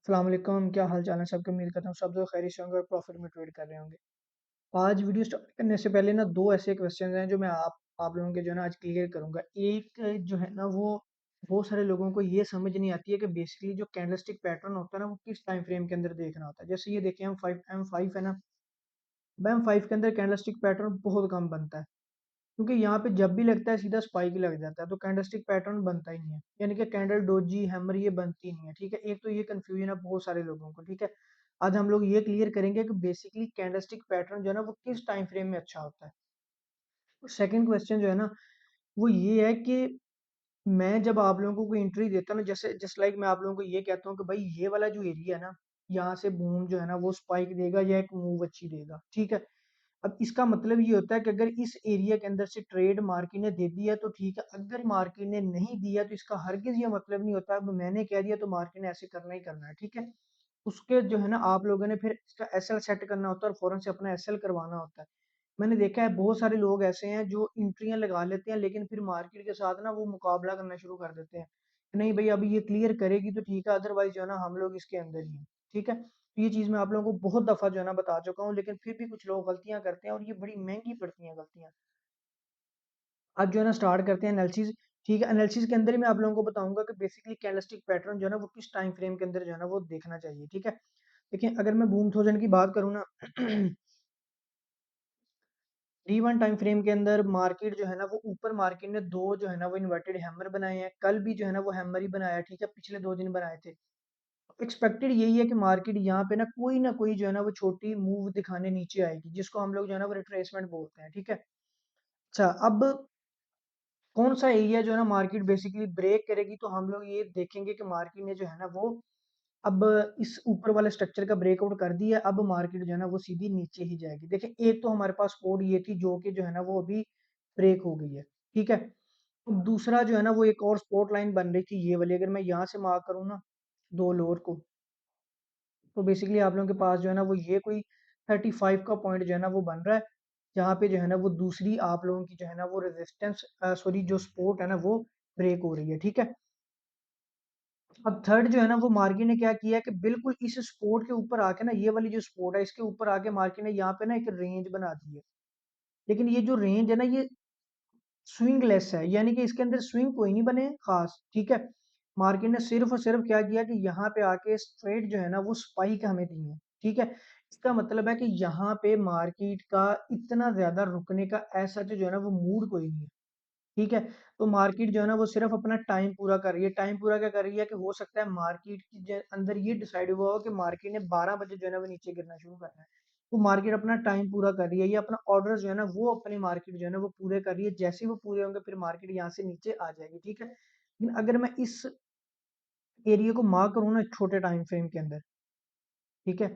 अस्सलाम वालेकुम, क्या हाल चाल है सबके। उम्मीद करता हूँ सब लोग खैरियत से होंगे और प्रॉफिट में ट्रेड कर रहे होंगे। आज वीडियो स्टार्ट करने से पहले ना दो ऐसे क्वेश्चन हैं जो मैं आप लोगों के जो है ना आज क्लियर करूंगा। एक जो है ना वो बहुत सारे लोगों को ये समझ नहीं आती है कि बेसिकली जो कैंडलस्टिक पैटर्न होता है ना वो किस टाइम फ्रेम के अंदर देखना होता है। जैसे ये देखिए M5 है ना, M5 के अंदर कैंडलस्टिक पैटर्न बहुत कम बनता है, क्योंकि यहाँ पे जब भी लगता है सीधा स्पाइक लग जाता है, तो कैंडलस्टिक पैटर्न बनता ही नहीं है, यानी कि कैंडल डोजी हैमर ये बनती नहीं है। ठीक है, एक तो ये कंफ्यूजन है बहुत सारे लोगों को। ठीक है, आज हम लोग ये क्लियर करेंगे कि बेसिकली कैंडलस्टिक पैटर्न जो है ना वो किस टाइम फ्रेम में अच्छा होता है। सेकंड क्वेश्चन जो है ना वो ये है कि मैं जब आप लोगों को एंट्री देता हूँ ना, जैसे जस्ट लाइक मैं आप लोगों को ये कहता हूँ कि भाई ये वाला जो एरिया है ना, यहाँ से बूम जो है ना वो स्पाइक देगा या एक मूव अच्छी देगा। ठीक है, अब इसका मतलब ये होता है कि अगर इस एरिया के अंदर से ट्रेड मार्केट ने दे दिया तो ठीक है, अगर मार्केट ने नहीं दिया तो इसका हरगिज ये मतलब नहीं होता अब मैंने कह दिया तो मार्केट ने ऐसे करना ही करना है। ठीक है, उसके जो है ना आप लोगों ने फिर इसका एसएल सेट करना होता है और फौरन से अपना एसएल करवाना होता है। मैंने देखा है बहुत सारे लोग ऐसे हैं जो एंट्रियां लगा लेते हैं, लेकिन फिर मार्केट के साथ ना वो मुकाबला करना शुरू कर देते हैं। नहीं भाई अभी ये क्लियर करेगी तो ठीक है, अदरवाइज जो है ना हम लोग इसके अंदर ही हैं। ठीक है, तो ये चीज मैं आप लोगों को बहुत दफा जो है ना बता चुका हूँ, लेकिन फिर भी कुछ लोग गलतियां करते हैं और ये बड़ी महंगी पड़ती हैं गलतियां। आज जो है ना स्टार्ट करते हैं एनालिसिस। ठीक है, एनालिसिस के अंदर ही मैं आप लोगों को बताऊंगा कि बेसिकली कैंडलस्टिक पैटर्न जो है ना वो किस टाइम फ्रेम के अंदर जो है ना वो देखना चाहिए। ठीक है, देखिए अगर मैं बूम थाउजेंड की बात करूँ ना D1 टाइम फ्रेम के अंदर मार्केट जो है ना वो ऊपर मार्केट ने दो जो है ना वो इन्वर्टेड हैमर बनाए हैं, कल भी जो है ना वो हैमर ही बनाया है। ठीक है, पिछले 2 दिन बनाए थे। एक्सपेक्टेड यही है कि मार्केट यहाँ पे ना कोई जो है ना वो छोटी मूव दिखाने नीचे आएगी, जिसको हम लोग जो है ना वो रिट्रेसमेंट बोलते हैं। ठीक है, अच्छा अब कौन सा एरिया जो है ना मार्केट बेसिकली ब्रेक करेगी, तो हम लोग ये देखेंगे कि मार्केट ने जो है ना वो अब इस ऊपर वाले स्ट्रक्चर का ब्रेकआउट कर दिया। अब मार्केट जो है ना वो सीधी नीचे ही जाएगी। देखिए एक तो हमारे पास कोड ये थी जो कि जो है ना वो अभी ब्रेक हो गई है। ठीक है, अब दूसरा जो है ना वो एक और स्पॉट लाइन बन रही थी ये वाली, अगर मैं यहाँ से मार्क करूँ ना दो लोअर को, तो बेसिकली आप लोगों के पास जो है ना वो ये कोई 35 का पॉइंट जो है ना वो बन रहा है, जहाँ पे जो है ना वो दूसरी आप लोगों की जो है ना वो रेजिस्टेंस सॉरी जो सपोर्ट है ना वो ब्रेक हो रही है। ठीक है, अब थर्ड जो है ना वो मार्केट ने क्या किया है कि बिल्कुल इस सपोर्ट के ऊपर आके ना, ये वाली जो सपोर्ट है इसके ऊपर आके मार्केट ने यहाँ पे ना एक रेंज बना दी है। लेकिन ये जो रेंज है ना ये स्विंग लेस है, यानी कि इसके अंदर स्विंग कोई नहीं बने खास। ठीक है, मार्केट ने सिर्फ और सिर्फ क्या किया कि यहाँ पे आके स्ट्रेट जो है ना वो स्पाइक हमें दी है। ठीक है, इसका मतलब है कि यहाँ पे मार्केट का इतना ज्यादा रुकने का ऐसा जो है ना वो मूड कोई नहीं है। ठीक है, तो मार्केट जो है ना वो सिर्फ अपना टाइम पूरा कर रही है। टाइम पूरा क्या कर रही है कि हो सकता है मार्केट की अंदर ये डिसाइड हुआ हो कि मार्केट ने 12 बजे जो है ना वो नीचे गिरना शुरू करना है, तो मार्केट अपना टाइम पूरा कर रही है, या अपना ऑर्डर जो है ना वो अपनी मार्केट जो है ना वो पूरे कर रही है। जैसे ही वो पूरे होंगे फिर मार्केट यहाँ से नीचे आ जाएगी। ठीक है, लेकिन अगर मैं इस एरिया को मार्क करूँ ना छोटे टाइम फ्रेम के अंदर, ठीक है,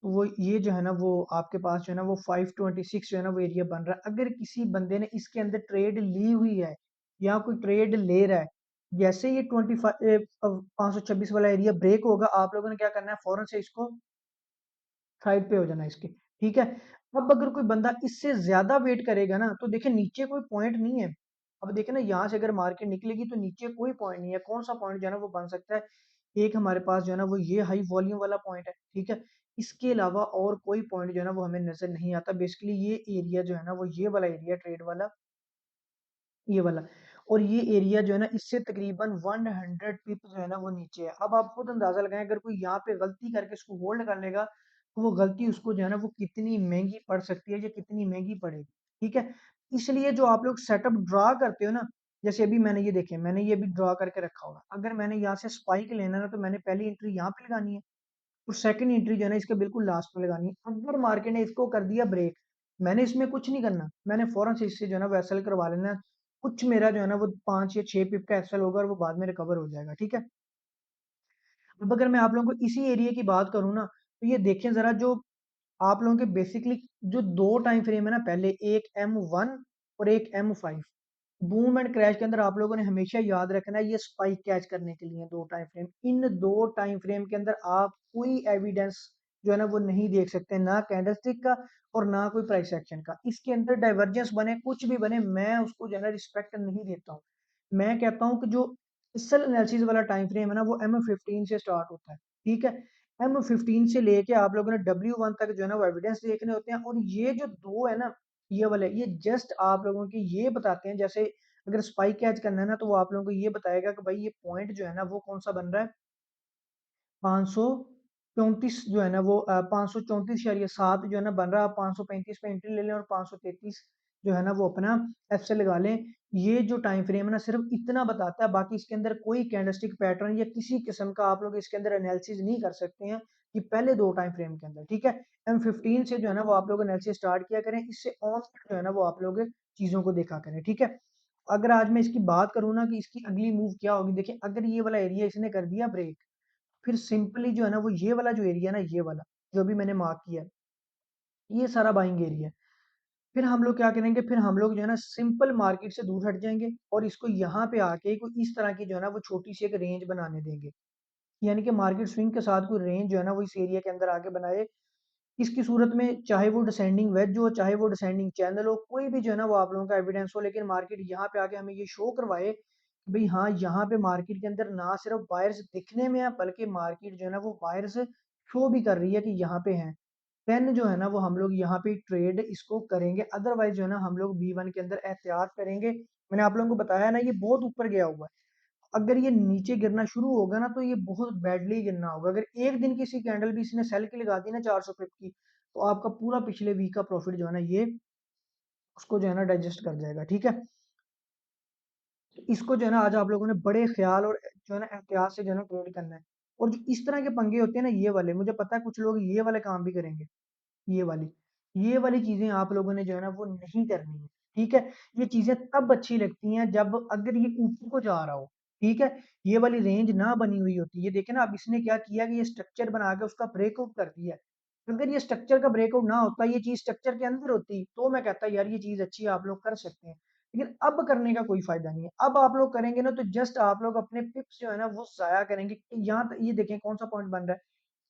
तो वो ये जो है ना वो आपके पास जो है ना वो 526 जो है ना वो एरिया बन रहा है। अगर किसी बंदे ने इसके अंदर ट्रेड ली हुई है या कोई ट्रेड ले रहा है, जैसे ये 526 वाला एरिया ब्रेक होगा, आप लोगों ने क्या करना है फौरन से इसको साइड पे हो जाना है इसके। ठीक है, अब अगर कोई बंदा इससे ज्यादा वेट करेगा ना, तो देखिए नीचे कोई पॉइंट नहीं है। अब देखिए ना यहाँ से अगर मार्केट निकलेगी तो नीचे कोई पॉइंट नहीं है। कौन सा पॉइंट जो है ना वो बन सकता है, एक हमारे पास जो है ना वो ये हाई वॉल्यूम वाला पॉइंट है। ठीक है, इसके अलावा और कोई पॉइंट जो है ना वो हमें नजर नहीं आता। बेसिकली ये एरिया जो है ना वो ये वाला एरिया ट्रेड वाला, ये वाला, और ये एरिया जो है ना इससे तकरीबन 100 पिप जो है ना वो नीचे है। अब आप खुद अंदाजा लगाएं, अगर कोई यहाँ पे गलती करके इसको होल्ड कर लेगा तो वो गलती उसको जो है ना वो कितनी महंगी पड़ सकती है या कितनी महंगी पड़ेगी। ठीक है, इसलिए जो आप लोग सेटअप ड्रा करते हो ना, जैसे अभी मैंने ये देखे, मैंने ये भी ड्रा करके रखा होगा। अगर मैंने यहाँ से स्पाइक लेना ना तो मैंने पहली एंट्री यहाँ पे लगानी है और सेकंड एंट्री जो है ना इसके बिल्कुल लास्ट में लगानी है। अगर मार्केट ने इसको कर दिया ब्रेक, मैंने इसमें कुछ नहीं करना, मैंने फौरन से इससे जो है ना वो एसएल करवा लेना है। कुछ मेरा जो है ना वो 5 या 6 पिप का एसएल होगा और वो बाद में रिकवर हो जाएगा। ठीक है, अब अगर मैं आप लोगों को इसी एरिया की बात करूँ ना, तो ये देखें जरा, जो आप लोगों के बेसिकली जो दो टाइम फ्रेम है ना, पहले एक M1 और एक M5, बूम एंड क्रैश के अंदर आप लोगों ने हमेशा याद रखना है ये स्पाइक कैच करने के लिए दो टाइम फ्रेम। इन दो टाइम फ्रेम के अंदर आप कोई एविडेंस जो है ना वो नहीं देख सकते, ना कैंडलस्टिक का और ना कोई प्राइस एक्शन का। इसके अंदर डाइवर्जेंस बने कुछ भी बने, मैं उसको जो है ना रिस्पेक्ट नहीं देता हूँ। मैं कहता हूँ कि जो असल एनालिसिस वाला टाइम फ्रेम है ना वो M15 से स्टार्ट होता है। ठीक है। M15 से लेके आप लोगों ने W1 तक जो है ना वो एविडेंस देखने होते हैं, और ये जो दो है ना, ये वाले, ये जस्ट आप लोगों के ये बताते हैं, जैसे अगर स्पाइक कैच करना है ना तो वो आप लोगों को ये बताएगा कि भाई ये पॉइंट जो है ना वो कौन सा बन रहा है, 534 जो है ना वो 534.7 जो है ना बन रहा है। आप 535 पे एंट्री ले लें और 533 जो है ना वो अपना एफ से लगा लें। ये जो टाइम फ्रेम है ना सिर्फ इतना बताता है, बाकी इसके अंदर कोई कैंडलस्टिक पैटर्न या किसी किस्म का आप लोग इसके अंदर एनालिसिस नहीं कर सकते हैं कि पहले दो टाइम फ्रेम के अंदर, ठीक है। M15 से जो है ना वो आप लोग एनालिसिस स्टार्ट किया करें, इससे ऑन जो है ना वो आप लोग चीजों को देखा करें, ठीक है। अगर आज मैं इसकी बात करूँ ना कि इसकी अगली मूव क्या होगी, देखिए अगर ये वाला एरिया इसने कर दिया ब्रेक, फिर सिंपली जो है ना वो ये वाला जो एरिया है ना, ये वाला जो भी मैंने मार्क किया है, ये सारा बाइंग एरिया है। फिर हम लोग क्या करेंगे, फिर हम लोग जो है ना सिंपल मार्केट से दूर हट जाएंगे और इसको यहाँ पे आके कोई इस तरह की जो है ना वो छोटी सी एक रेंज बनाने देंगे। यानी कि मार्केट स्विंग के साथ कोई रेंज जो है ना वो इस एरिया के अंदर आके बनाए। इसकी सूरत में चाहे वो डिसेंडिंग वेज हो, चाहे वो डिसेंडिंग चैनल हो, कोई भी जो है ना वो आप लोगों का एविडेंस हो, लेकिन मार्केट यहाँ पे आके हमें ये शो करवाए कि भाई हाँ, यहाँ पे मार्केट के अंदर ना सिर्फ बायर्स दिखने में है, बल्कि मार्केट जो है ना वो बायर्स शो भी कर रही है कि यहाँ पे हैं। देन जो है ना वो हम लोग यहाँ पे ट्रेड इसको करेंगे, अदरवाइज जो है ना हम लोग B1 के अंदर एहतियात करेंगे। मैंने आप लोगों को बताया ना, ये बहुत ऊपर गया हुआ है। अगर ये नीचे गिरना शुरू होगा ना तो ये बहुत बैडली गिरना होगा। अगर एक दिन की सी कैंडल भी इसने सेल की लगा दी ना 400 पिप की, तो आपका पूरा पिछले वीक का प्रॉफिट जो है ना ये उसको जो है ना डाइजेस्ट कर जाएगा, ठीक है। इसको जो है ना आज आप लोगों ने बड़े ख्याल और जो है ना एहतियात से जो है ना ट्रेड करना है। और जो इस तरह के पंगे होते हैं ना ये वाले, मुझे पता है कुछ लोग ये वाले काम भी करेंगे, ये वाली ये वाली चीजें आप लोगों ने जो है ना वो नहीं करनी है, ठीक है। ये चीजें तब अच्छी लगती हैं जब अगर ये ऊपर को जा रहा हो, ठीक है। ये वाली रेंज ना बनी हुई होती है, देखे ना अब इसने क्या किया कि ये स्ट्रक्चर बना के उसका ब्रेकआउट कर दिया है। अगर ये स्ट्रक्चर का ब्रेकआउट ना होता, ये चीज स्ट्रक्चर के अंदर होती, तो मैं कहता यार ये चीज अच्छी है, आप लोग कर सकते हैं। लेकिन अब करने का कोई फायदा नहीं है। अब आप लोग करेंगे ना तो जस्ट आप लोग अपने पिप्स जो है ना वो जाया करेंगे। यहाँ ये देखें कौन सा पॉइंट बन रहा है,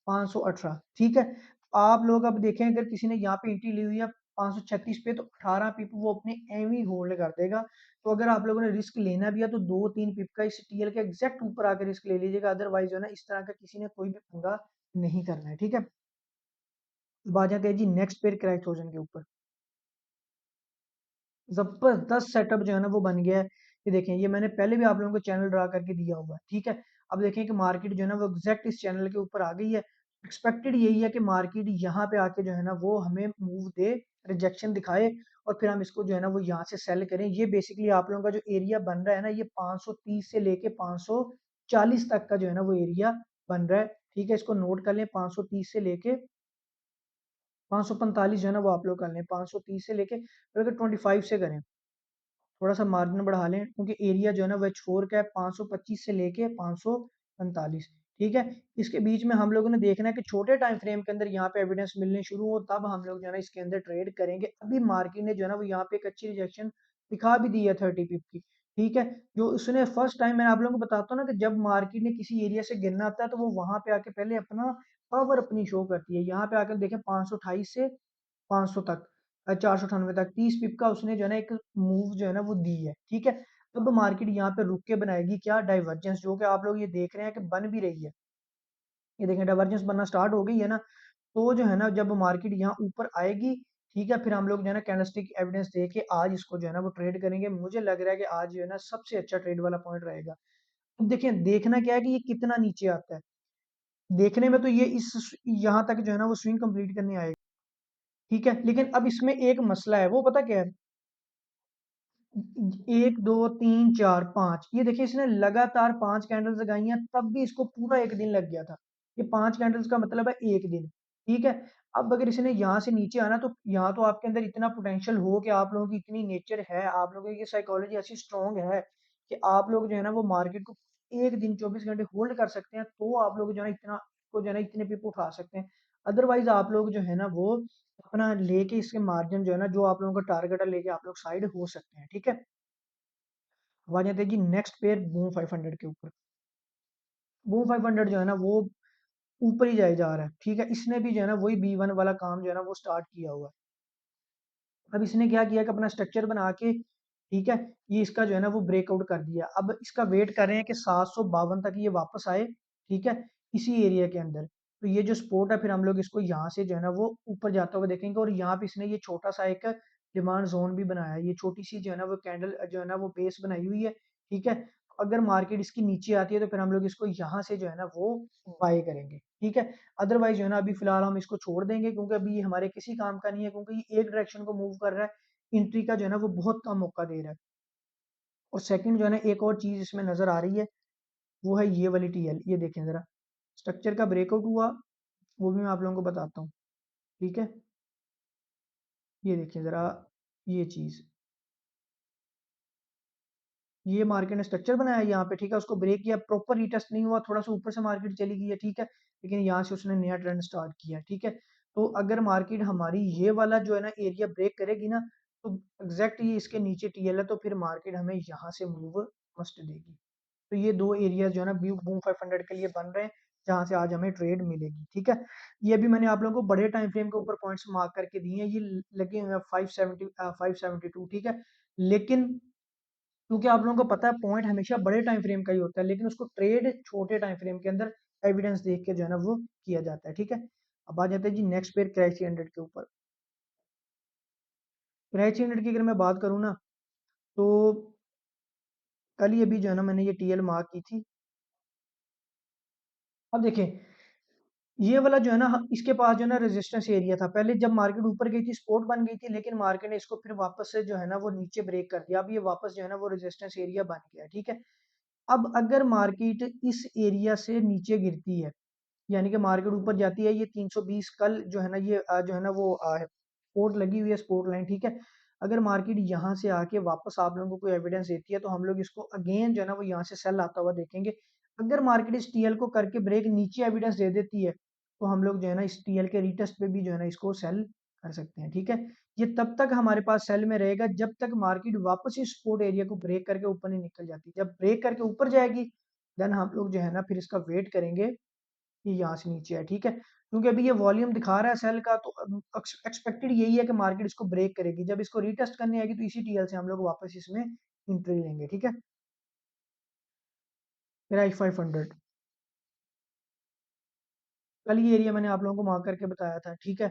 518, ठीक है। आप लोग अब देखें अगर किसी ने यहाँ पे एंट्री ली हुई है 536 पे, तो 18 पिप वो अपने एम ही होल्ड कर देगा। तो अगर आप लोगों ने रिस्क लेना भी है तो 2-3 पिप का इस टीएल के एग्जैक्ट ऊपर आकर रिस्क ले लीजिएगा, अदरवाइज जो है ना इस तरह का किसी ने कोई भी पंगा नहीं करना है, ठीक है। अब आ जाते हैं जी नेक्स्ट पेयर क्रैक एक्सोजन के ऊपर। जबरदस्त सेटअप जो है ना वो बन गया है। ये देखें, ये मैंने पहले भी आप लोगों को चैनल ड्रा करके दिया हुआ है, ठीक है। अब देखें कि मार्केट जो है ना वो एग्जैक्ट इस चैनल के ऊपर आ गई है। एक्सपेक्टेड यही है कि मार्केट यहाँ पे आके जो है ना वो हमें मूव दे, रिजेक्शन दिखाए, और फिर हम इसको जो है ना वो यहाँ से सेल करें। ये बेसिकली आप लोगों का जो एरिया बन रहा है ना, ये 530 से लेके 540 तक का जो है ना वो एरिया बन रहा है, ठीक है। इसको नोट कर लें, 530 से लेके 545 जो है ना वो आप लोग कर लें, 530 से लेके, अगर 25 से करें, थोड़ा सा मार्जिन बढ़ा लें, क्योंकि एरिया जो है ना वह छोड़ का है 525 से लेके 545, ठीक है। इसके बीच में हम लोगों ने देखना है कि छोटे टाइम फ्रेम के अंदर यहाँ पे एविडेंस मिलने शुरू हो, तब हम लोग जो है ना इसके अंदर ट्रेड करेंगे। अभी मार्केट ने जो है ना वो यहाँ पे एक अच्छी रिजेक्शन दिखा भी दी है 30 पिप की, ठीक है। जो उसने फर्स्ट टाइम, मैं आप लोगों को बताता हूँ ना कि जब मार्केट ने किसी एरिया से गिरना आता है तो वो वहां पे आके पहले अपना पावर अपनी शो करती है। यहाँ पे आकर देखें 528 से 500 तक, 498 तक 30 पिप का उसने जो है ना एक मूव जो है ना वो दी है, ठीक है। अब मार्केट यहाँ पे रुक के बनाएगी क्या, डाइवर्जेंस, जो कि आप लोग ये देख रहे हैं कि बन भी रही है। ये देखें डाइवर्जेंस बनना स्टार्ट हो गई है ना। तो जो है ना जब मार्केट यहाँ ऊपर आएगी, ठीक है, फिर हम लोग जो है ना कैंडलस्टिक एविडेंस दे के आज इसको जो है ना वो ट्रेड करेंगे। मुझे लग रहा है कि आज जो है ना सबसे अच्छा ट्रेड वाला पॉइंट रहेगा। अब देखिए देखना क्या है कि ये कितना नीचे आता है। देखने में तो ये इस यहाँ तक जो है ना वो स्विंग कंप्लीट करने आएगा, ठीक है। लेकिन अब इसमें एक मसला है, वो पता क्या है, 1 2 3 4 5, ये देखिए इसने लगातार 5 कैंडल्स लगाई हैं, तब भी इसको पूरा एक दिन लग गया था। ये 5 कैंडल्स का मतलब है एक दिन, ठीक है। अब अगर इसने यहाँ से नीचे आना, तो यहाँ तो आपके अंदर इतना पोटेंशियल हो कि आप लोगों की इतनी नेचर है, आप लोगों की साइकोलॉजी ऐसी स्ट्रांग है कि आप लोग जो है ना वो मार्केट को एक दिन 24 घंटे होल्ड कर सकते हैं, तो आप लोग जो है ना इतना को जो है ना इतने पिप उठा सकते हैं। अदरवाइज आप लोग जो है ना वो अपना लेके इसके मार्जिन जो है ना जो आप लोगों का टारगेट है लेके आप लोग साइड हो सकते हैं, ठीक है। अब आ जाते हैं जी नेक्स्ट पेयर बूम 500 के ऊपर। बूम 500 जो है ना वो ऊपर ही जाए जा रहा है, ठीक है। इसने भी जो है ना वही B1 वाला काम जो है ना वो स्टार्ट किया हुआ है। अब इसने क्या किया कि अपना स्ट्रक्चर बना के, ठीक है, ये इसका जो है ना वो ब्रेकआउट कर दिया। अब इसका वेट कर रहे हैं कि 752 तक ये वापस आए, ठीक है। इसी एरिया के अंदर। तो ये जो सपोर्ट है फिर हम लोग इसको यहाँ से जो है ना वो ऊपर जाता हुआ देखेंगे और यहाँ पे इसने ये छोटा सा एक डिमांड जोन भी बनाया है। ये छोटी सी जो है ना वो कैंडल जो है ना वो बेस बनाई हुई है, ठीक है। अगर मार्केट इसकी नीचे आती है तो फिर हम लोग इसको यहाँ से जो है ना वो बाय करेंगे, ठीक है। अदरवाइज जो है ना अभी फिलहाल हम इसको छोड़ देंगे क्योंकि अभी ये हमारे किसी काम का नहीं है, क्योंकि ये एक डायरेक्शन को मूव कर रहा है, एंट्री का जो है ना वो बहुत कम मौका दे रहा है। और सेकंड जो है ना एक और चीज इसमें नजर आ रही है, वो है ये वाली टीएल। ये देखें जरा, स्ट्रक्चर का ब्रेकआउट हुआ, वो भी मैं आप लोगों को बताता हूँ, ठीक है। ये देखिए जरा, ये चीज, ये मार्केट ने स्ट्रक्चर बनाया है यहाँ पे, ठीक है। उसको ब्रेक किया, प्रॉपर रीटेस्ट नहीं हुआ, थोड़ा सा ऊपर से मार्केट चली गई है, ठीक है। लेकिन यहाँ से उसने नया ट्रेंड स्टार्ट किया, ठीक है। तो अगर मार्केट हमारी ये वाला जो है ना एरिया ब्रेक करेगी ना, तो एग्जैक्ट ये इसके नीचे टीएल है, तो फिर मार्केट हमें यहाँ से मूव मस्ट देगी। तो ये दो एरिया जो है ना बूम 500 के लिए बन रहे हैं, जहां से आज हमें ट्रेड मिलेगी, ठीक है। ये भी मैंने आप लोगों को बड़े टाइम फ्रेम के ऊपर पॉइंट्स मार्क करके दिए हैं, ये लगे हुए हैं 572, ठीक है। लेकिन क्योंकि आप लोगों को पता है पॉइंट हमेशा बड़े टाइम फ्रेम का ही होता है, लेकिन उसको ट्रेड छोटे टाइम फ्रेम के अंदर एविडेंस देख के जो है ना वो किया जाता है, ठीक है। अब आ जाते हैं जी नेक्स्ट पेयर क्रैची 100 के ऊपर। क्रैची 100 की अगर मैं बात करूँ ना, तो कल ही अभी जो है ना मैंने ये टीएल मार्क की थी। अब देखें, ये वाला जो है ना इसके पास जो है ना रेजिस्टेंस एरिया था, पहले जब मार्केट ऊपर गई थी सपोर्ट बन गई थी, लेकिन मार्केट ने इसको फिर वापस से जो है ना वो नीचे ब्रेक कर दिया। अब ये वापस जो है ना वो रेजिस्टेंस एरिया बन गया, ठीक है। अब अगर मार्केट इस एरिया से नीचे गिरती है, यानी कि मार्केट ऊपर जाती है, ये 320 कल जो है ना ये जो है ना वो सपोर्ट लगी हुई है, सपोर्ट लाइन, ठीक है। अगर मार्केट यहाँ से आके वापस आप लोगों को कोई एविडेंस देती है, तो हम लोग इसको अगेन जो है ना वो यहाँ से सेल आता हुआ देखेंगे। अगर मार्केट इस टीएल को करके ब्रेक नीचे एविडेंस दे देती है, तो हम लोग जो है ना इस टीएल के रीटेस्ट पे भी जो है ना इसको सेल कर सकते हैं, ठीक है। ये तब तक हमारे पास सेल में रहेगा जब तक मार्केट वापस इस सपोर्ट एरिया को ब्रेक करके ऊपर नहीं निकल जाती। जब ब्रेक करके ऊपर जाएगी, देन हम लोग जो है ना फिर इसका वेट करेंगे, ये यहाँ से नीचे है, ठीक है। क्योंकि अभी ये वॉल्यूम दिखा रहा है सेल का, तो एक्सपेक्टेड यही है कि मार्केट इसको ब्रेक करेगी। जब इसको रीटेस्ट करनी आएगी तो इसी टीएल से हम लोग वापस इसमें एंट्री लेंगे, ठीक है। फिर आई 500, कल ये एरिया मैंने आप लोगों को मार्क करके बताया था, ठीक है।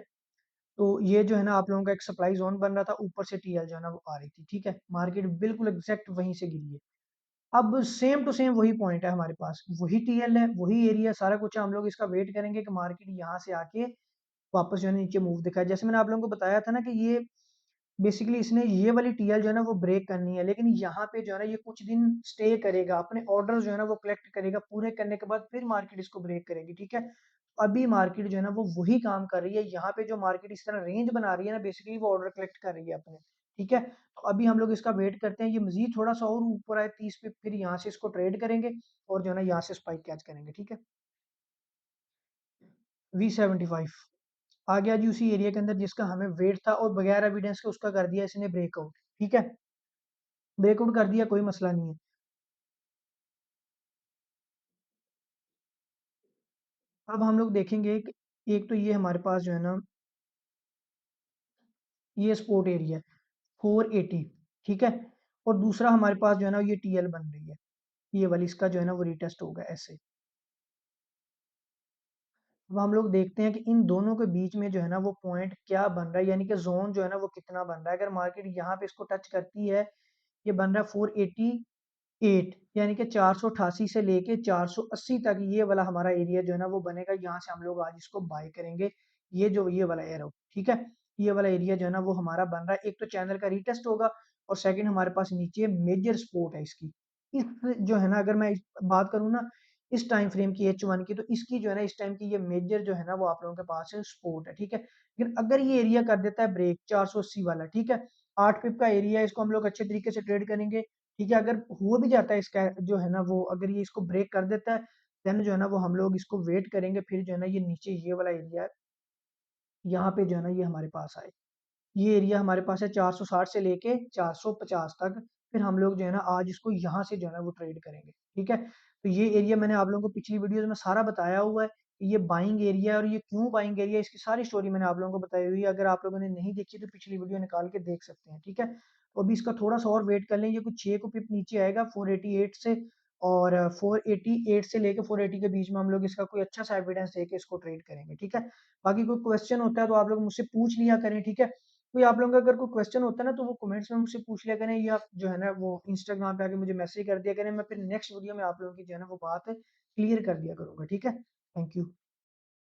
तो ये जो है ना आप लोगों का एक सप्लाई जोन बन रहा था, ऊपर से टीएल जो है ना वो आ रही थी, ठीक है। मार्केट बिल्कुल एग्जैक्ट वहीं से गिरी है। अब सेम टू सेम वही पॉइंट है हमारे पास, वही टीएल है, वही एरिया, सारा कुछ है। हम लोग इसका वेट करेंगे कि मार्केट यहाँ से आके वापस जो है नीचे मूव दिखाए। जैसे मैंने आप लोगों को बताया था ना कि ये बेसिकली इसने ये वाली टीएल जो है ना वो ब्रेक करनी है, लेकिन यहाँ पे जो है ना ये कुछ दिन स्टे करेगा, अपने ऑर्डर जो है ना वो कलेक्ट करेगा, पूरे करने के बाद फिर मार्केट इसको ब्रेक करेगी, ठीक है। अभी मार्केट जो है ना वो वही काम कर रही है, यहाँ पे जो मार्केट इस तरह रेंज बना रही है ना, बेसिकली वो ऑर्डर कलेक्ट कर रही है अपने, ठीक है। तो अभी हम लोग इसका वेट करते हैं, ये मजीद थोड़ा सा और ऊपर आए 30 पे, फिर यहाँ से इसको ट्रेड करेंगे और जो है ना यहाँ से स्पाइक कैच करेंगे, ठीक है। V75 आ गया जी उसी एरिया के अंदर जिसका हमें वेट था, और बगैर एविडेंस के उसका कर दिया इसने ब्रेकआउट, ठीक है। ब्रेकआउट कर दिया, कोई मसला नहीं है। अब हम लोग देखेंगे कि एक तो ये हमारे पास जो है ना ये स्पोर्ट एरिया 480, ठीक है। और दूसरा हमारे पास जो है ना ये टीएल बन रही है, ये वाली, इसका जो है ना वो रिटेस्ट होगा ऐसे। अब हम लोग देखते हैं कि इन दोनों के बीच में जो है ना वो पॉइंट क्या बन रहा है, यानी कि जोन जो है ना वो कितना बन रहा है। अगर मार्केट यहाँ पे इसको टच करती है, ये बन रहा है 488, यानी कि 488 से लेके 480 तक ये वाला हमारा एरिया जो है ना वो बनेगा। यहाँ से हम लोग आज इसको बाय करेंगे, ये जो ये वाला एरो, ठीक है। ये वाला एरिया जो है ना वो हमारा बन रहा है, एक तो चैनल का रीटेस्ट होगा, और सेकंड हमारे पास नीचे मेजर सपोर्ट है इसकी। इस जो है ना अगर मैं बात करूँ ना इस टाइम फ्रेम की H1 की, तो इसकी जो है ना इस टाइम की ये मेजर जो है ना वो आप लोगों के पास है सपोर्ट है, ठीक है। लेकिन अगर ये एरिया कर देता है ब्रेक 480 वाला, ठीक है, 8 पिप का एरिया है, इसको हम लोग अच्छे तरीके से ट्रेड करेंगे, ठीक है। अगर हो भी जाता है इसका जो है ना वो, अगर ये इसको ब्रेक कर देता है, देन जो है ना वो हम लोग इसको वेट करेंगे, फिर जो है ना ये नीचे ये वाला एरिया है, यहाँ पे जो है ना ये हमारे पास आए। ये एरिया हमारे पास है 460 से लेके 450 तक। फिर हम लोग जो है ना आज इसको यहाँ से जो है ना वो ट्रेड करेंगे, ठीक है। तो ये एरिया मैंने आप लोगों को पिछली वीडियोस में सारा बताया हुआ है कि ये बाइंग एरिया है, और ये क्यों बाइंग एरिया है इसकी सारी स्टोरी मैंने आप लोगों को बताई हुई है। अगर आप लोगों ने नहीं देखी तो पिछली वीडियो निकाल के देख सकते हैं, ठीक है। तो अभी इसका थोड़ा सा और वेट कर लें, ये कुछ 6 को पिप नीचे आएगा 488 से, और 488 से लेके 480 के बीच में हम लोग इसका कोई अच्छा सा एविडेंस देके इसको ट्रेड करेंगे, ठीक है। बाकी कोई क्वेश्चन होता है तो आप लोग मुझसे पूछ लिया करें, ठीक है। कोई आप लोगों का अगर कोई क्वेश्चन होता है ना तो वो कमेंट्स में मुझसे पूछ लिया करें, या जो है ना वो इंस्टाग्राम पे आके मुझे मैसेज कर दिया करें, मैं फिर नेक्स्ट वीडियो में आप लोगों की जो है ना वो बात क्लियर कर दिया करूंगा, ठीक है। Thank you.